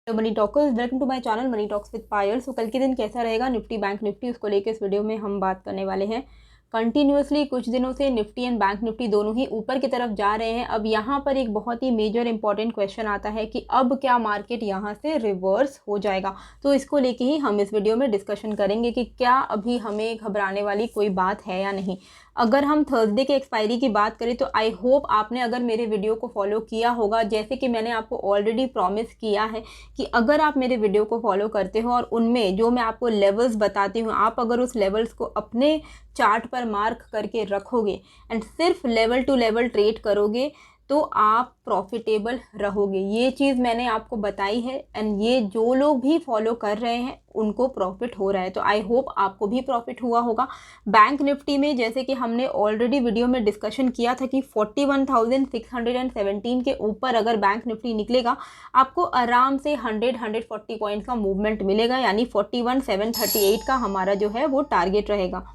तो money talkers, welcome to my channel money talks with Payal. So कल के दिन कैसा रहेगा निफ्टी बैंक निफ्टी, उसको लेकर इस वीडियो में हम बात करने वाले हैं। कंटिन्यूसली कुछ दिनों से निफ्टी एंड बैंक निफ्टी दोनों ही ऊपर की तरफ जा रहे हैं। अब यहाँ पर एक बहुत ही मेजर इंपॉर्टेंट क्वेश्चन आता है कि अब क्या मार्केट यहाँ से रिवर्स हो जाएगा। तो इसको लेके ही हम इस वीडियो में डिस्कशन करेंगे कि क्या अभी हमें घबराने वाली कोई बात है या नहीं। अगर हम थर्सडे के एक्सपायरी की बात करें तो आई होप आपने अगर मेरे वीडियो को फॉलो किया होगा, जैसे कि मैंने आपको ऑलरेडी प्रॉमिस किया है कि अगर आप मेरे वीडियो को फॉलो करते हो और उनमें जो मैं आपको लेवल्स बताती हूँ, आप अगर उस लेवल्स को अपने चार्ट पर मार्क करके रखोगे एंड सिर्फ लेवल टू लेवल ट्रेड करोगे तो आप प्रॉफिटेबल रहोगे। ये चीज़ मैंने आपको बताई है एंड ये जो लोग भी फॉलो कर रहे हैं उनको प्रॉफिट हो रहा है। तो आई होप आपको भी प्रॉफिट हुआ होगा। बैंक निफ्टी में जैसे कि हमने ऑलरेडी वीडियो में डिस्कशन किया था कि 41,617 के ऊपर अगर बैंक निफ्टी निकलेगा आपको आराम से 100-140 पॉइंट्स का मूवमेंट मिलेगा, यानी 41,738 का हमारा जो है वो टारगेट रहेगा।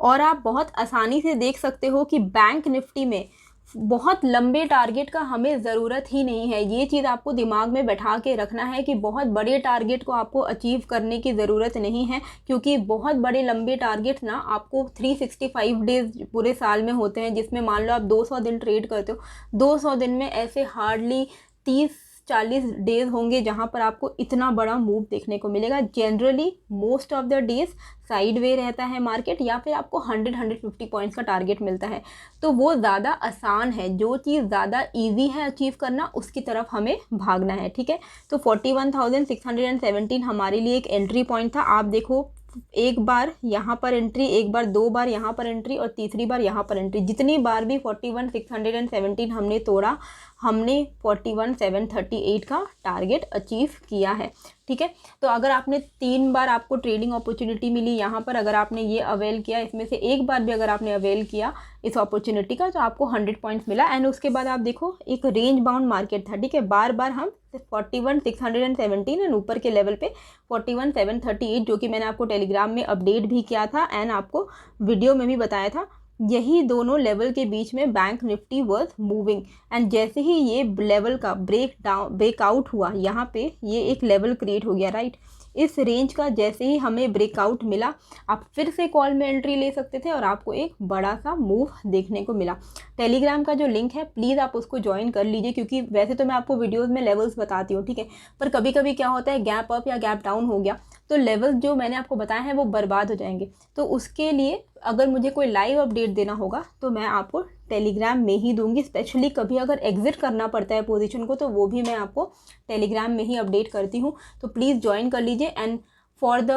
और आप बहुत आसानी से देख सकते हो कि बैंक निफ्टी में बहुत लंबे टारगेट का हमें ज़रूरत ही नहीं है। ये चीज़ आपको दिमाग में बैठा के रखना है कि बहुत बड़े टारगेट को आपको अचीव करने की ज़रूरत नहीं है, क्योंकि बहुत बड़े लंबे टारगेट ना आपको 365 डेज़ पूरे साल में होते हैं, जिसमें मान लो आप 200 दिन ट्रेड करते हो। 200 दिन में ऐसे हार्डली 30-40 डेज होंगे जहां पर आपको इतना बड़ा मूव देखने को मिलेगा। Generally most of the days side way रहता है मार्केट, या फिर आपको 100-150 पॉइंट्स का टारगेट मिलता है। तो वो ज़्यादा आसान है, जो चीज़ ज़्यादा इजी है अचीव करना उसकी तरफ हमें भागना है, ठीक है। तो 41,617 हमारे लिए एक एंट्री पॉइंट था। आप देखो, एक बार यहाँ पर एंट्री, एक बार, दो बार यहाँ पर एंट्री और तीसरी बार यहाँ पर एंट्री। जितनी बार भी 41,617 हमने तोड़ा, हमने 41,738 का टारगेट अचीव किया है, ठीक है। तो अगर आपने 3 बार आपको ट्रेडिंग अपॉर्चुनिटी मिली यहाँ पर, अगर आपने ये अवेल किया, इसमें से एक बार भी अगर आपने अवेल किया इस अपॉर्चुनिटी का, तो आपको 100 पॉइंट्स मिला। एंड उसके बाद आप देखो एक रेंज बाउंड मार्केट था, ठीक है। बार बार हम 41,617 एंड ऊपर के लेवल पे 41,738, जो कि मैंने आपको टेलीग्राम में अपडेट भी किया था एंड आपको वीडियो में भी बताया था, यही दोनों लेवल के बीच में bank Nifty was moving. And जैसे ही ये लेवल का ब्रेकआउट हुआ, यहाँ पे ये एक लेवल क्रिएट हो गया, राइट। इस रेंज का जैसे ही हमें ब्रेकआउट मिला, आप फिर से कॉल में एंट्री ले सकते थे और आपको एक बड़ा सा मूव देखने को मिला। टेलीग्राम का जो लिंक है प्लीज़ आप उसको ज्वाइन कर लीजिए, क्योंकि वैसे तो मैं आपको वीडियोस में लेवल्स बताती हूँ, ठीक है, पर कभी कभी क्या होता है, गैप अप या गैप डाउन हो गया तो लेवल्स जो मैंने आपको बताया है वो बर्बाद हो जाएंगे। तो उसके लिए अगर मुझे कोई लाइव अपडेट देना होगा तो मैं आपको टेलीग्राम में ही दूंगी। स्पेशली कभी अगर एग्जिट करना पड़ता है पोजीशन को, तो वो भी मैं आपको टेलीग्राम में ही अपडेट करती हूँ। तो प्लीज़ ज्वाइन कर लीजिए। And for the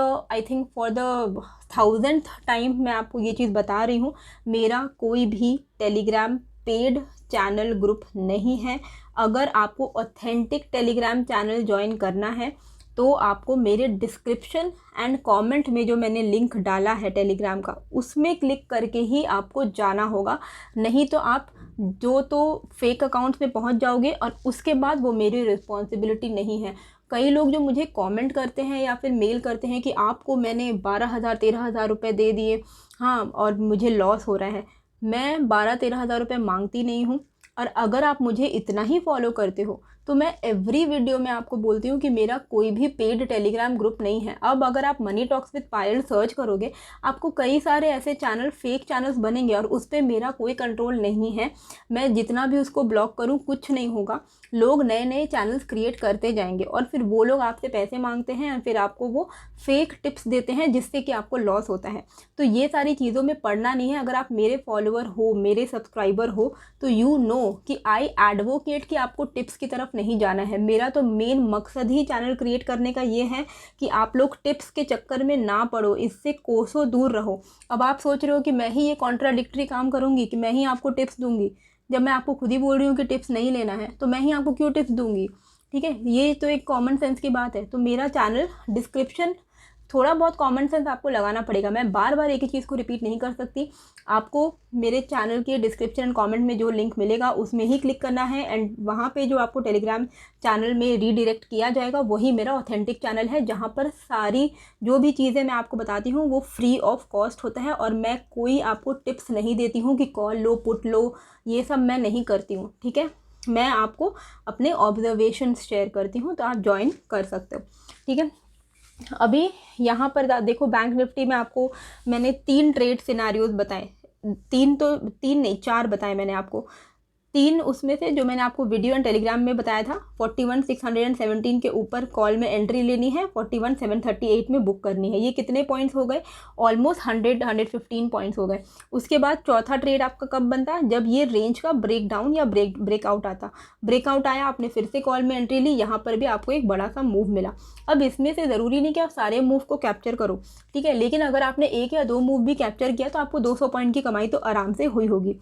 1000th time मैं आपको ये चीज़ बता रही हूँ, मेरा कोई भी टेलीग्राम पेड चैनल ग्रुप नहीं है। अगर आपको ऑथेंटिक टेलीग्राम चैनल ज्वाइन करना है तो आपको मेरे डिस्क्रिप्शन एंड कमेंट में जो मैंने लिंक डाला है टेलीग्राम का, उसमें क्लिक करके ही आपको जाना होगा। नहीं तो आप जो तो फेक अकाउंट्स में पहुंच जाओगे और उसके बाद वो मेरी रिस्पॉन्सिबिलिटी नहीं है। कई लोग जो मुझे कमेंट करते हैं या फिर मेल करते हैं कि आपको मैंने 12,000-13,000 रुपये दे दिए, हाँ, और मुझे लॉस हो रहा है। मैं 12,000-13,000 रुपये मांगती नहीं हूँ। और अगर आप मुझे इतना ही फॉलो करते हो तो मैं एवरी वीडियो में आपको बोलती हूँ कि मेरा कोई भी पेड टेलीग्राम ग्रुप नहीं है। अब अगर आप money talks with Payal search करोगे, आपको कई सारे ऐसे चैनल, फेक चैनल्स बनेंगे और उस पर मेरा कोई कंट्रोल नहीं है। मैं जितना भी उसको ब्लॉक करूँ कुछ नहीं होगा। लोग नए नए चैनल्स क्रिएट करते जाएंगे और फिर वो लोग आपसे पैसे मांगते हैं और फिर आपको वो फेक टिप्स देते हैं जिससे कि आपको लॉस होता है। तो ये सारी चीज़ों में पड़ना नहीं है। अगर आप मेरे फॉलोअर हो, मेरे सब्सक्राइबर हो, तो यू नो कि आई एडवोकेट कि आपको टिप्स की तरफ नहीं जाना है। मेरा तो मेन मकसद ही चैनल क्रिएट करने का ये है कि आप लोग टिप्स के चक्कर में ना पड़ो, इससे कोसों दूर रहो। अब आप सोच रहे हो कि मैं ही ये कॉन्ट्राडिक्टरी काम करूँगी, कि मैं ही आपको टिप्स दूंगी, जब मैं आपको खुद ही बोल रही हूँ कि टिप्स नहीं लेना है, तो मैं ही आपको क्यों टिप्स दूंगी, ठीक है। ये तो एक कॉमन सेंस की बात है। तो मेरा चैनल डिस्क्रिप्शन, थोड़ा बहुत कॉमन सेंस आपको लगाना पड़ेगा। मैं बार बार एक ही चीज़ को रिपीट नहीं कर सकती। आपको मेरे चैनल के डिस्क्रिप्शन एंड कमेंट में जो लिंक मिलेगा उसमें ही क्लिक करना है एंड वहाँ पे जो आपको टेलीग्राम चैनल में रीडायरेक्ट किया जाएगा वही मेरा ऑथेंटिक चैनल है, जहाँ पर सारी जो भी चीज़ें मैं आपको बताती हूँ वो फ्री ऑफ कॉस्ट होता है। और मैं कोई आपको टिप्स नहीं देती हूँ कि कॉल लो, पुट लो, ये सब मैं नहीं करती हूँ, ठीक है। मैं आपको अपने ऑब्जर्वेशंस शेयर करती हूँ, तो आप ज्वाइन कर सकते हो, ठीक है। अभी यहाँ पर देखो बैंक निफ्टी में आपको मैंने 3 ट्रेड सिनारियोज बताए, 3 नहीं 4 बताए मैंने आपको। 3 उसमें से जो मैंने आपको वीडियो एंड टेलीग्राम में बताया था, 41,617 के ऊपर कॉल में एंट्री लेनी है, 41,738 में बुक करनी है। ये कितने पॉइंट्स हो गए? ऑलमोस्ट 115 पॉइंट्स हो गए। उसके बाद चौथा ट्रेड आपका कब बनता है? जब ये रेंज का ब्रेक डाउन या ब्रेकआउट आता। ब्रेकआउट आया, आपने फिर से कॉल में एंट्री ली, यहाँ पर भी आपको एक बड़ा सा मूव मिला। अब इसमें से ज़रूरी नहीं कि आप सारे मूव को कैप्चर करो, ठीक है, लेकिन अगर आपने 1 या 2 मूव भी कैप्चर किया तो आपको 200 पॉइंट की कमाई तो आराम से हुई होगी।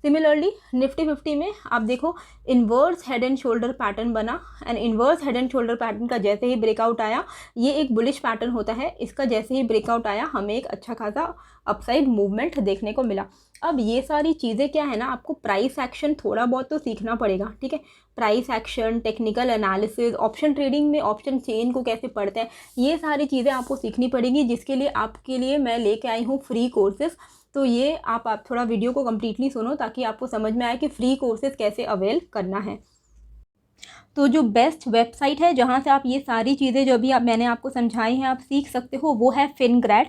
सिमिलरली निफ्टी 50 में आप देखो inverse head and shoulder pattern बना, and inverse head and shoulder pattern का जैसे ही ब्रेकआउट आया, ये एक बुलिश पैटर्न होता है, इसका जैसे ही ब्रेकआउट आया हमें एक अच्छा खासा अपसाइड मूवमेंट देखने को मिला। अब ये सारी चीज़ें क्या है ना, आपको प्राइस एक्शन थोड़ा बहुत तो सीखना पड़ेगा, ठीक है। Price action, technical analysis, option trading में ऑप्शन चेन को कैसे पढ़ते हैं, ये सारी चीज़ें आपको सीखनी पड़ेंगी, जिसके लिए आपके लिए मैं लेके आई हूँ फ्री कोर्सेज। तो ये आप थोड़ा वीडियो को कम्प्लीटली सुनो ताकि आपको समझ में आए कि फ्री कोर्सेज कैसे अवेल करना है। तो जो बेस्ट वेबसाइट है जहाँ से आप ये सारी चीज़ें जो अभी मैंने आपको समझाई हैं आप सीख सकते हो, वो है फिनग्रैड।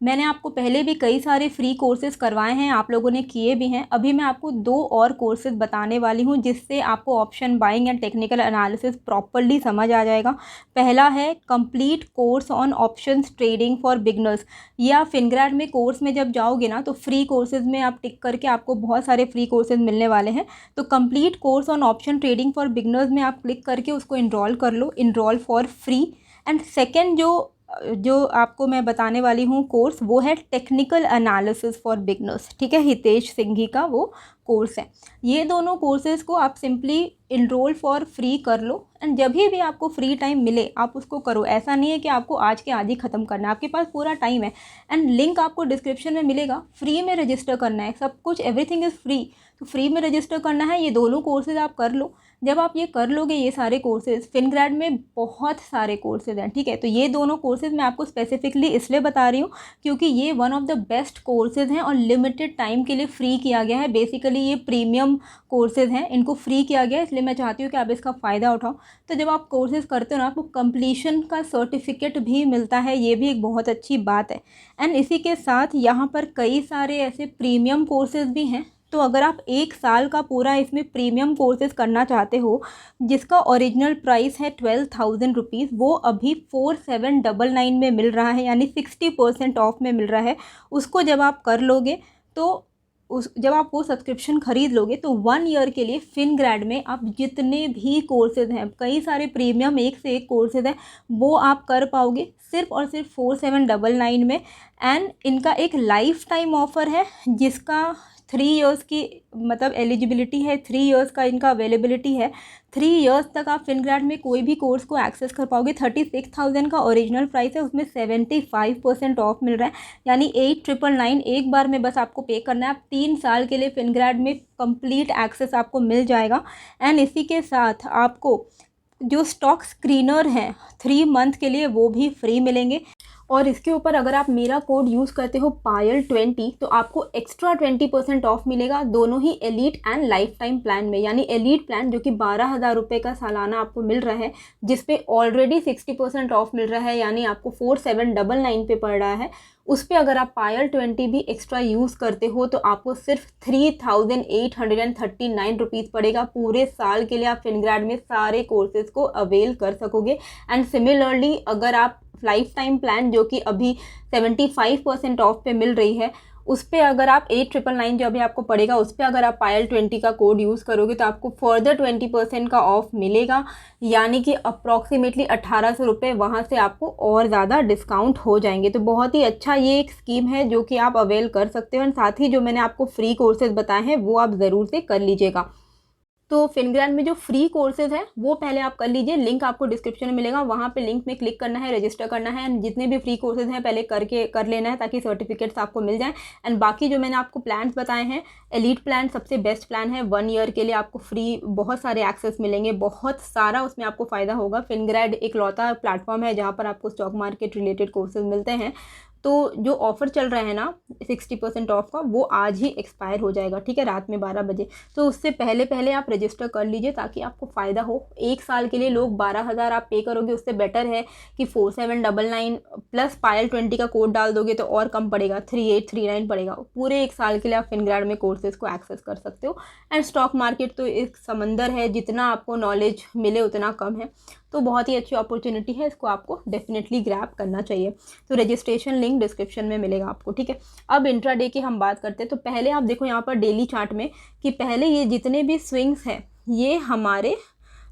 मैंने आपको पहले भी कई सारे फ्री कोर्सेज़ करवाए हैं, आप लोगों ने किए भी हैं। अभी मैं आपको 2 और कोर्सेज़ बताने वाली हूँ जिससे आपको option buying and technical analysis properly समझ आ जाएगा। पहला है complete course on options trading for beginners. ये आप फिनग्रैड में कोर्स में जब जाओगे ना, तो फ्री कोर्सेज़ में आप टिक करके आपको बहुत सारे फ्री कोर्सेज़ मिलने वाले हैं। तो complete course on option trading for beginners में आप क्लिक करके उसको इनरोल कर लो, enrol for free. And second जो आपको मैं बताने वाली हूँ कोर्स, वो है टेक्निकल एनालिसिस फॉर बिगनर्स, ठीक है, हितेश सिंघी का वो कोर्स है। ये दोनों कोर्सेज़ को आप सिंपली इनरोल फॉर फ्री कर लो, एंड जब भी आपको फ्री टाइम मिले आप उसको करो। ऐसा नहीं है कि आपको आज के आज ही ख़त्म करना है, आपके पास पूरा टाइम है। एंड लिंक आपको डिस्क्रिप्शन में मिलेगा, फ्री में रजिस्टर करना है, सब कुछ एवरीथिंग इज़ फ्री, तो फ्री में रजिस्टर करना है। ये दोनों कोर्सेज़ आप कर लो। जब आप ये कर लोगे ये सारे कोर्सेज़, फिनग्रैड में बहुत सारे कोर्सेज़ हैं, ठीक है। तो ये दोनों कोर्सेज़ मैं आपको स्पेसिफिकली इसलिए बता रही हूँ क्योंकि ये one of the best courses हैं और लिमिटेड टाइम के लिए फ्री किया गया है। बेसिकली ये प्रीमियम कोर्सेज़ हैं, इनको फ्री किया गया है, इसलिए मैं चाहती हूँ कि आप इसका फ़ायदा उठाओ। तो जब आप कोर्सेज़ करते हो ना, आपको कंप्लीशन का सर्टिफिकेट भी मिलता है, ये भी एक बहुत अच्छी बात है। एंड इसी के साथ यहाँ पर कई सारे ऐसे प्रीमियम कोर्सेज़ भी हैं। तो अगर आप 1 साल का पूरा इसमें प्रीमियम कोर्सेज़ करना चाहते हो, जिसका ओरिजिनल प्राइस है 12,000 रुपीज़, वो अभी 4799 में मिल रहा है, यानी 60% ऑफ में मिल रहा है। उसको जब आप कर लोगे तो जब आप वो सब्सक्रिप्शन ख़रीद लोगे तो 1 ईयर के लिए फिनग्रैड में आप जितने भी कोर्सेज़ हैं, कई सारे प्रीमियम एक से एक कोर्सेज़ हैं, वो आप कर पाओगे सिर्फ़ और सिर्फ 4799 में। एंड इनका एक लाइफ टाइम ऑफ़र है जिसका 3 ईयर्स की मतलब एलिजिबिलिटी है, 3 ईयर्स का इनका अवेलेबिलिटी है। 3 ईयर्स तक आप फिनग्रैड में कोई भी कोर्स को एक्सेस कर पाओगे। 36,000 का ओरिजिनल प्राइस है, उसमें 75% ऑफ मिल रहा है, यानी 8,999 एक बार में बस आपको पे करना है। आप 3 साल के लिए फिनग्रैड में कंप्लीट एक्सेस आपको मिल जाएगा। एंड इसी के साथ आपको जो स्टॉक स्क्रीनर हैं 3 मंथ के लिए वो भी फ्री मिलेंगे। और इसके ऊपर अगर आप मेरा कोड यूज़ करते हो पायल20 तो आपको एक्स्ट्रा 20% ऑफ मिलेगा, दोनों ही elite and lifetime plan में। यानी एलीट प्लान जो कि 12,000 रुपये का सालाना आपको मिल रहा है, जिस पे ऑलरेडी 60% ऑफ मिल रहा है, यानी आपको 4799 पे पड़ रहा है। उस पर अगर आप पायल20 भी एक्स्ट्रा यूज़ करते हो तो आपको सिर्फ 3,839 रुपीज़ पड़ेगा। पूरे साल के लिए आप फिनग्रैड में सारे कोर्सेज़ को अवेल कर सकोगे। एंड सिमिलरली अगर आप लाइफ टाइम प्लान जो कि अभी 75% ऑफ पे मिल रही है, उस पर अगर आप 8,999 जो अभी आपको पड़ेगा, उस पर अगर आप पायल20 का कोड यूज़ करोगे तो आपको फर्दर 20% का ऑफ मिलेगा, यानी कि अप्रॉक्सीमेटली 1,800 रुपये वहाँ से आपको और ज़्यादा डिस्काउंट हो जाएंगे। तो बहुत ही अच्छा ये एक स्कीम है जो कि आप अवेल कर सकते हो। एंड साथ ही जो मैंने आपको फ्री कोर्सेज़ बताए हैं वो आप ज़रूर से कर लीजिएगा। तो फिनग्रैड में जो फ्री कोर्सेज़ हैं वो पहले आप कर लीजिए, लिंक आपको डिस्क्रिप्शन में मिलेगा, वहाँ पे लिंक में क्लिक करना है, रजिस्टर करना है। एंड जितने भी फ्री कोर्सेज़ हैं पहले कर लेना है ताकि सर्टिफिकेट्स आपको मिल जाएं। एंड बाकी जो मैंने आपको प्लान्स बताए हैं, एलीट प्लान सबसे बेस्ट प्लान है, 1 ईयर के लिए आपको फ्री बहुत सारे एक्सेस मिलेंगे, बहुत सारा उसमें आपको फ़ायदा होगा। फिनग्रैड एक लौता प्लेटफॉर्म है जहाँ पर आपको स्टॉक मार्केट रिलेटेड कोर्सेज मिलते हैं। तो जो ऑफ़र चल रहा है ना 60% ऑफ का, वो आज ही एक्सपायर हो जाएगा, ठीक है, रात में 12 बजे। तो उससे पहले पहले आप रजिस्टर कर लीजिए ताकि आपको फ़ायदा हो। 1 साल के लिए लोग 12,000 आप पे करोगे, उससे बेटर है कि 4799 प्लस पायल 20 का कोड डाल दोगे तो और कम पड़ेगा, 3839 पड़ेगा। पूरे 1 साल के लिए आप फिनग्राड में कोर्सेज़ को एक्सेस कर सकते हो। एंड स्टॉक मार्केट तो एक समंदर है, जितना आपको नॉलेज मिले उतना कम है। तो बहुत ही अच्छी अपॉर्चुनिटी है, इसको आपको डेफिनेटली ग्रैब करना चाहिए। तो रजिस्ट्रेशन लिंक डिस्क्रिप्शन में मिलेगा आपको, ठीक है। अब इंट्राडे की हम बात करते हैं। तो पहले आप देखो यहाँ पर डेली चार्ट में कि पहले ये जितने भी स्विंग्स हैं ये हमारे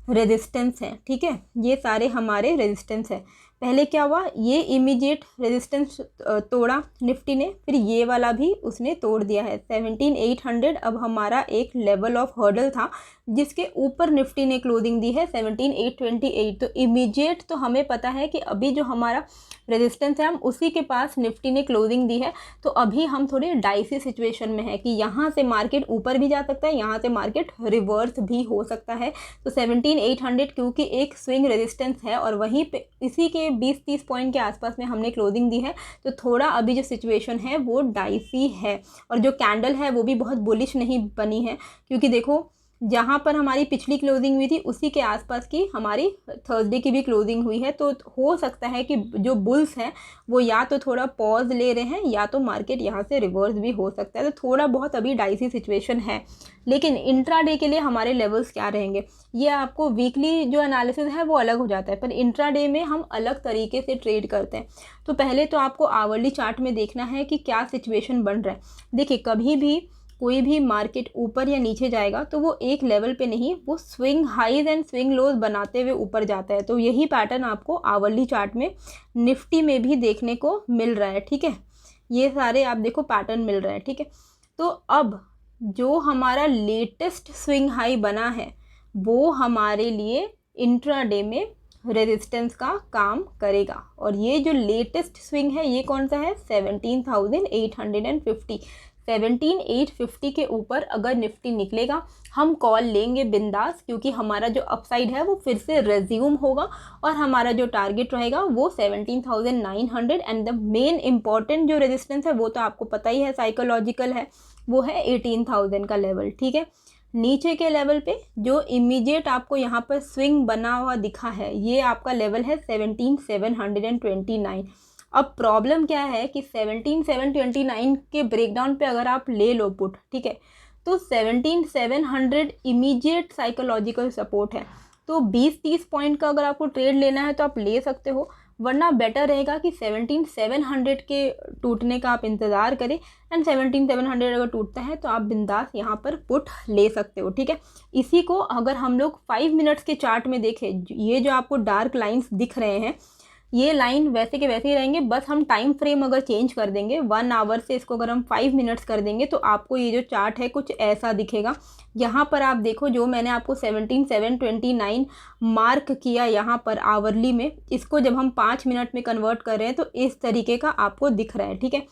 रेजिस्टेंस हैं, ठीक है, ये सारे हमारे रेजिस्टेंस है। पहले क्या हुआ, ये इमीडिएट रेजिस्टेंस तोड़ा निफ्टी ने, फिर ये वाला भी उसने तोड़ दिया है 17,800। अब हमारा एक लेवल ऑफ हर्डल था जिसके ऊपर निफ्टी ने क्लोजिंग दी है 17,828। तो इमीडिएट तो हमें पता है कि अभी जो हमारा रेजिस्टेंस है हम उसी के पास निफ्टी ने क्लोजिंग दी है। तो अभी हम थोड़े डाइसी सिचुएशन में है कि यहाँ से मार्केट ऊपर भी जा सकता है, यहाँ से मार्केट रिवर्स भी हो सकता है। तो 17,800 क्योंकि एक स्विंग रेजिस्टेंस है और वहीं पे इसी के 20-30 पॉइंट के आसपास में हमने क्लोजिंग दी है। तो थोड़ा अभी जो सिचुएशन है वो डाइसी है, और जो कैंडल है वो भी बहुत बुलिश नहीं बनी है, क्योंकि देखो जहाँ पर हमारी पिछली क्लोजिंग हुई थी उसी के आसपास की हमारी थर्सडे की भी क्लोजिंग हुई है। तो हो सकता है कि जो बुल्स हैं वो या तो थोड़ा पॉज ले रहे हैं या तो मार्केट यहाँ से रिवर्स भी हो सकता है। तो थोड़ा बहुत अभी डाइसी सिचुएशन है। लेकिन इंट्राडे के लिए हमारे लेवल्स क्या रहेंगे, ये आपको वीकली जो एनालिसिस है वो अलग हो जाता है, पर इंट्राडे में हम अलग तरीके से ट्रेड करते हैं। तो पहले तो आपको आवरली चार्ट में देखना है कि क्या सिचुएशन बन रहा है। देखिए, कभी भी कोई भी मार्केट ऊपर या नीचे जाएगा तो वो एक लेवल पे नहीं, वो स्विंग हाईज एंड स्विंग लोज बनाते हुए ऊपर जाता है। तो यही पैटर्न आपको आवरली चार्ट में निफ्टी में भी देखने को मिल रहा है, ठीक है। ये सारे आप देखो पैटर्न मिल रहे हैं, ठीक है। तो अब जो हमारा लेटेस्ट स्विंग हाई बना है वो हमारे लिए इंट्राडे में रेजिस्टेंस का काम करेगा। और ये जो लेटेस्ट स्विंग है ये कौन सा है, 17,850। 17,850 के ऊपर अगर निफ्टी निकलेगा हम कॉल लेंगे बिंदास, क्योंकि हमारा जो अपसाइड है वो फिर से रेज्यूम होगा और हमारा जो टारगेट रहेगा वो 17,900। एंड द मेन इम्पॉर्टेंट जो रेजिस्टेंस है वो तो आपको पता ही है, साइकोलॉजिकल है, वो है 18,000 का लेवल, ठीक है। नीचे के लेवल पे जो इमीडिएट आपको यहाँ पर स्विंग बना हुआ दिखा है ये आपका लेवल है 17,729। अब प्रॉब्लम क्या है कि 17,729 के ब्रेकडाउन पे अगर आप ले लो पुट, ठीक है, तो 17,700 इमीडिएट साइकोलॉजिकल सपोर्ट है। तो 20-30 पॉइंट का अगर आपको ट्रेड लेना है तो आप ले सकते हो, वरना बेटर रहेगा कि 17,700 के टूटने का आप इंतज़ार करें। एंड 17,700 अगर टूटता है तो आप बिंदास यहाँ पर पुट ले सकते हो, ठीक है। इसी को अगर हम लोग 5 मिनट्स के चार्ट में देखें, ये जो आपको डार्क लाइंस दिख रहे हैं ये लाइन वैसे के वैसे ही रहेंगे, बस हम टाइम फ्रेम अगर चेंज कर देंगे 1 आवर से इसको अगर हम 5 मिनट्स कर देंगे तो आपको ये जो चार्ट है कुछ ऐसा दिखेगा। यहाँ पर आप देखो जो मैंने आपको 17,729 मार्क किया यहाँ पर आवरली में, इसको जब हम 5 मिनट में कन्वर्ट कर रहे हैं तो इस तरीके का आपको दिख रहा है, ठीक है।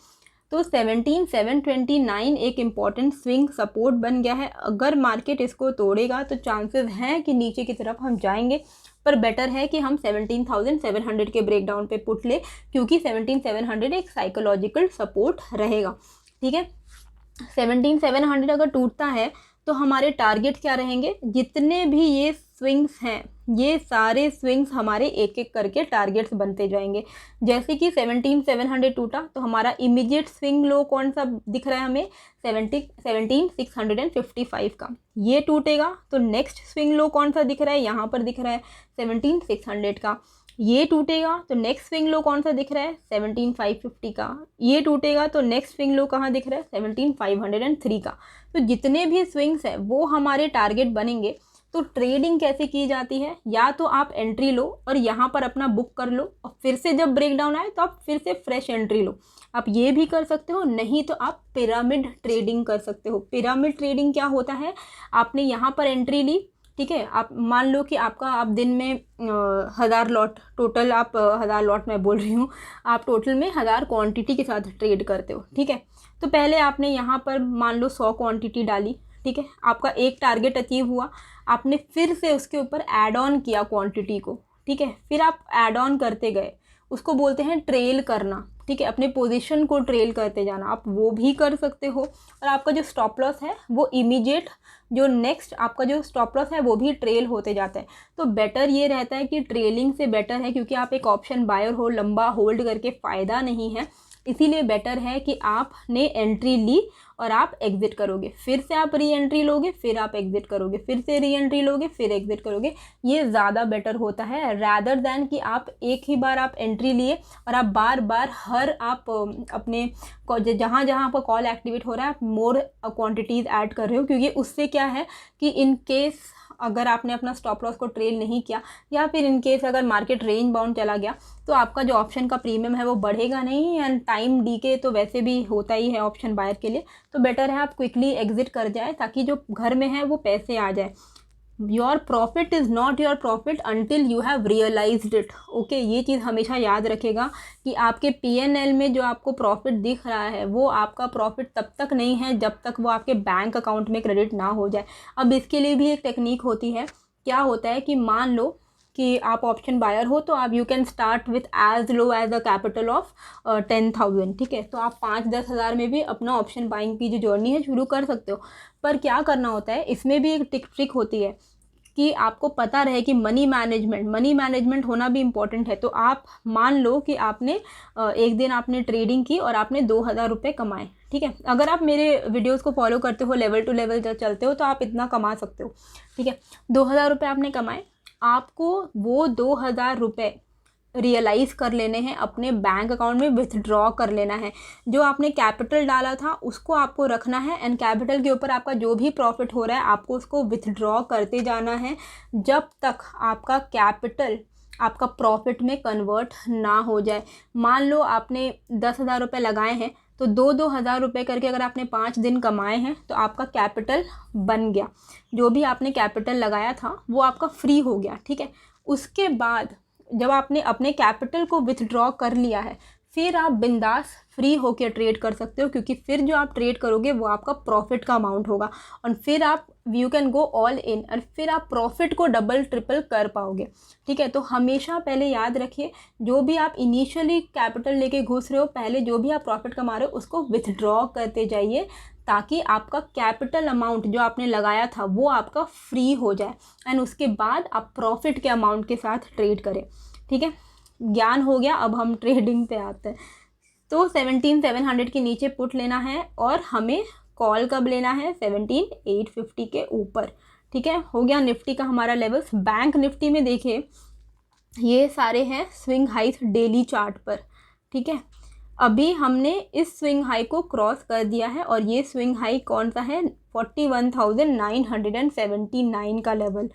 तो 17,729 एक इम्पॉर्टेंट स्विंग सपोर्ट बन गया है। अगर मार्केट इसको तोड़ेगा तो चांसेस हैं कि नीचे की तरफ हम जाएंगे, पर बेटर है कि हम 17,700 के ब्रेकडाउन पे पुट ले, क्योंकि 17,700 एक साइकोलॉजिकल सपोर्ट रहेगा, ठीक है। 17,700 अगर टूटता है तो हमारे टारगेट क्या रहेंगे, जितने भी ये स्विंग्स हैं ये सारे स्विंग्स हमारे एक एक करके टारगेट्स बनते जाएंगे। जैसे कि 17,700 टूटा तो हमारा इमीडिएट स्विंग लो कौन सा दिख रहा है हमें, 17,655 का। ये टूटेगा तो नेक्स्ट स्विंग लो कौन सा दिख रहा है, यहाँ पर दिख रहा है 17,600 का। ये टूटेगा तो नेक्स्ट स्विंग लो कौन सा दिख रहा है, 17,550 का। ये टूटेगा तो नेक्स्ट स्विंग लो कहाँ दिख रहा है, 17,503 का। तो जितने भी स्विंग्स हैं वो हमारे टारगेट बनेंगे। तो ट्रेडिंग कैसे की जाती है, या तो आप एंट्री लो और यहाँ पर अपना बुक कर लो और फिर से जब ब्रेकडाउन आए तो आप फिर से फ्रेश एंट्री लो। आप ये भी कर सकते हो, नहीं तो आप पिरामिड ट्रेडिंग कर सकते हो। पिरामिड ट्रेडिंग क्या होता है, आपने यहाँ पर एंट्री ली, ठीक है, आप मान लो कि आप दिन में 1000 लॉट टोटल, आप 1000 लॉट मैं बोल रही हूँ, आप टोटल में 1000 क्वांटिटी के साथ ट्रेड करते हो, ठीक है। तो पहले आपने यहाँ पर मान लो 100 क्वांटिटी डाली, ठीक है, आपका एक टारगेट अचीव हुआ, आपने फिर से उसके ऊपर ऐड ऑन किया क्वांटिटी को, ठीक है, फिर आप ऐड ऑन करते गए, उसको बोलते हैं ट्रेल करना। ठीक है, अपने पोजीशन को ट्रेल करते जाना, आप वो भी कर सकते हो। और आपका जो स्टॉप लॉस है वो इमीडिएट, जो नेक्स्ट आपका जो स्टॉप लॉस है वो भी ट्रेल होते जाता है। तो बेटर ये रहता है कि ट्रेलिंग से बेटर है, क्योंकि आप एक ऑप्शन बायर हो, लंबा होल्ड करके फ़ायदा नहीं है, इसीलिए बेटर है कि आपने एंट्री ली और आप एग्ज़िट करोगे, फिर से आप री एंट्री लोगे, फिर आप एग्ज़िट करोगे, फिर से री एंट्री लोगे, फिर एग्ज़िट करोगे। ये ज़्यादा बेटर होता है रैदर दैन कि आप एक ही बार आप एंट्री लिए और आप बार बार आप अपने जहाँ जहाँ आपका कॉल एक्टिवेट हो रहा है आप मोर क्वांटिटीज़ ऐड कर रहे हो, क्योंकि उससे क्या है कि इन केस अगर आपने अपना स्टॉप लॉस को ट्रेल नहीं किया, या फिर इन केस अगर मार्केट रेंज बाउंड चला गया, तो आपका जो ऑप्शन का प्रीमियम है वो बढ़ेगा नहीं, एंड टाइम डीके तो वैसे भी होता ही है ऑप्शन बायर के लिए। तो बेटर है आप क्विकली एग्जिट कर जाए, ताकि जो घर में है वो पैसे आ जाए। Your profit is not your profit until you have realised it. Okay, ये चीज़ हमेशा याद रखेगा कि आपके PNL में जो आपको प्रॉफिट दिख रहा है वो आपका प्रॉफिट तब तक नहीं है जब तक वो आपके बैंक अकाउंट में क्रेडिट ना हो जाए। अब इसके लिए भी एक टेक्निक होती है। क्या होता है कि मान लो कि आप ऑप्शन बायर हो, तो आप you can start with as low as a capital of 10,000, ठीक है। तो आप 5-10 हज़ार में भी अपना ऑप्शन बाइंग की जो जर्नी है शुरू कर सकते हो। पर क्या करना होता है, इसमें भी एक ट्रिक होती है कि आपको पता रहे कि मनी मैनेजमेंट होना भी इम्पॉर्टेंट है। तो आप मान लो कि आपने एक दिन आपने ट्रेडिंग की और आपने 2,000 रुपये कमाए, ठीक है। अगर आप मेरे वीडियोस को फॉलो करते हो, लेवल टू लेवल चलते हो, तो आप इतना कमा सकते हो, ठीक है। 2,000 रुपये आपने कमाए, आपको वो 2,000 रुपये रियलाइज़ कर लेने हैं, अपने बैंक अकाउंट में विथड्रॉ कर लेना है। जो आपने कैपिटल डाला था उसको आपको रखना है, एंड कैपिटल के ऊपर आपका जो भी प्रॉफिट हो रहा है आपको उसको विथड्रॉ करते जाना है, जब तक आपका कैपिटल आपका प्रॉफिट में कन्वर्ट ना हो जाए। मान लो आपने 10,000 रुपये लगाए हैं, तो 2-2 हज़ार रुपये करके अगर आपने 5 दिन कमाए हैं तो आपका कैपिटल बन गया। जो भी आपने कैपिटल लगाया था वो आपका फ्री हो गया, ठीक है। उसके बाद जब आपने अपने कैपिटल को विथड्रॉ कर लिया है, फिर आप बिंदास फ्री होकर ट्रेड कर सकते हो, क्योंकि फिर जो आप ट्रेड करोगे वो आपका प्रॉफिट का अमाउंट होगा, और फिर आप you can go all in, और फिर आप प्रॉफिट को डबल ट्रिपल कर पाओगे, ठीक है। तो हमेशा पहले याद रखिए, जो भी आप इनिशियली कैपिटल लेके घुस रहे हो, पहले जो भी आप प्रॉफिट कमा रहे हो उसको विथड्रॉ करते जाइए, ताकि आपका कैपिटल अमाउंट जो आपने लगाया था वो आपका फ्री हो जाए, एंड उसके बाद आप प्रॉफिट के अमाउंट के साथ ट्रेड करें, ठीक है। ज्ञान हो गया, अब हम ट्रेडिंग पे आते हैं। तो 17,700 के नीचे पुट लेना है, और हमें कॉल कब लेना है, 17,850 के ऊपर, ठीक है। हो गया निफ्टी का हमारा लेवल्स। बैंक निफ्टी में देखिए, ये सारे हैं स्विंग हाइस डेली चार्ट पर, ठीक है। अभी हमने इस स्विंग हाई को क्रॉस कर दिया है, और ये स्विंग हाई कौन सा है, 41,979 का लेवल,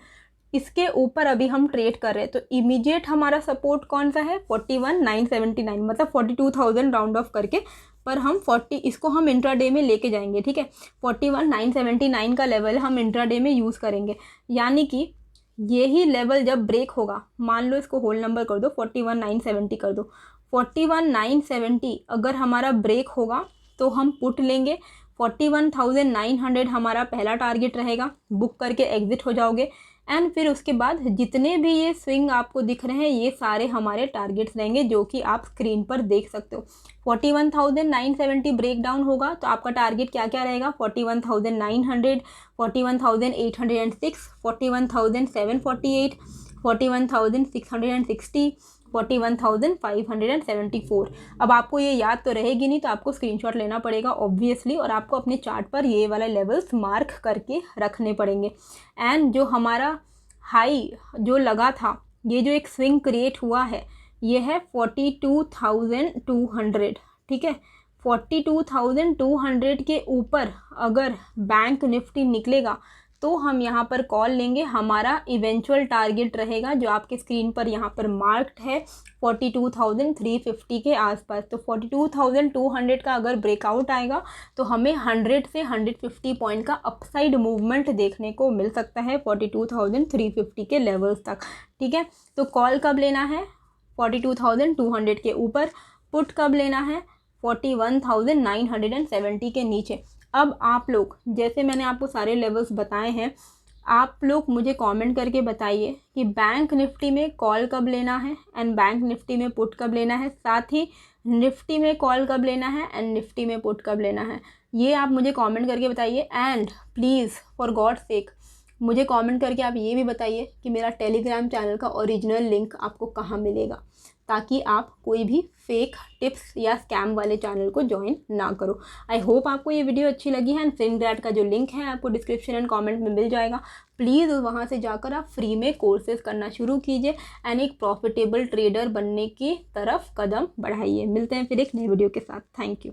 इसके ऊपर अभी हम ट्रेड कर रहे हैं। तो इमीडिएट हमारा सपोर्ट कौन सा है, 41,979, मतलब 42,000 राउंड ऑफ करके, पर हम 40 इसको हम इंट्राडे में लेके जाएंगे, ठीक है। 41,979 का लेवल हम इंट्राडे में यूज़ करेंगे, यानी कि यही लेवल जब ब्रेक होगा, मान लो इसको होल नंबर कर दो, 41,970 कर दो, 41,970 अगर हमारा ब्रेक होगा तो हम पुट लेंगे। 41,900 हमारा पहला टारगेट रहेगा, बुक करके एग्जिट हो जाओगे, एंड फिर उसके बाद जितने भी ये स्विंग आपको दिख रहे हैं ये सारे हमारे टारगेट्स रहेंगे, जो कि आप स्क्रीन पर देख सकते हो। 41,970 ब्रेक डाउन होगा तो आपका टारगेट क्या क्या रहेगा, 41,900, 41,806, 41,748, 41,660, 41,574। अब आपको ये याद तो रहेगी नहीं, तो आपको स्क्रीनशॉट लेना पड़ेगा ऑब्वियसली, और आपको अपने चार्ट पर ये वाला लेवल्स मार्क करके रखने पड़ेंगे। एंड जो हमारा हाई जो लगा था, ये जो एक स्विंग क्रिएट हुआ है, ये है 42,200, ठीक है। 42,200 के ऊपर अगर बैंक निफ्टी निकलेगा तो हम यहाँ पर कॉल लेंगे। हमारा इवेंचुअल टारगेट रहेगा जो आपके स्क्रीन पर यहाँ पर मार्क्ड है 42,350 के आसपास। तो 42,200 का अगर ब्रेकआउट आएगा तो हमें 100 से 150 पॉइंट का अपसाइड मूवमेंट देखने को मिल सकता है 42,350 के लेवल्स तक, ठीक है। तो कॉल कब लेना है 42,200 के ऊपर, पुट कब लेना है 41,970 के नीचे। अब आप लोग, जैसे मैंने आपको सारे लेवल्स बताए हैं, आप लोग मुझे कमेंट करके बताइए कि बैंक निफ्टी में कॉल कब लेना है एंड बैंक निफ्टी में पुट कब लेना है, साथ ही निफ्टी में कॉल कब लेना है एंड निफ्टी में पुट कब लेना है, ये आप मुझे कमेंट करके बताइए। And please for God sake मुझे कमेंट करके आप ये भी बताइए कि मेरा टेलीग्राम चैनल का ओरिजिनल लिंक आपको कहाँ मिलेगा, ताकि आप कोई भी फेक टिप्स या स्कैम वाले चैनल को ज्वाइन ना करो। आई होप आपको ये वीडियो अच्छी लगी है एंड फिनग्रैड का जो लिंक है आपको डिस्क्रिप्शन एंड कमेंट में मिल जाएगा। प्लीज़ वहाँ से जाकर आप फ्री में कोर्सेज करना शुरू कीजिए एंड एक प्रॉफिटेबल ट्रेडर बनने की तरफ कदम बढ़ाइए। मिलते हैं फिर एक नई वीडियो के साथ। Thank you.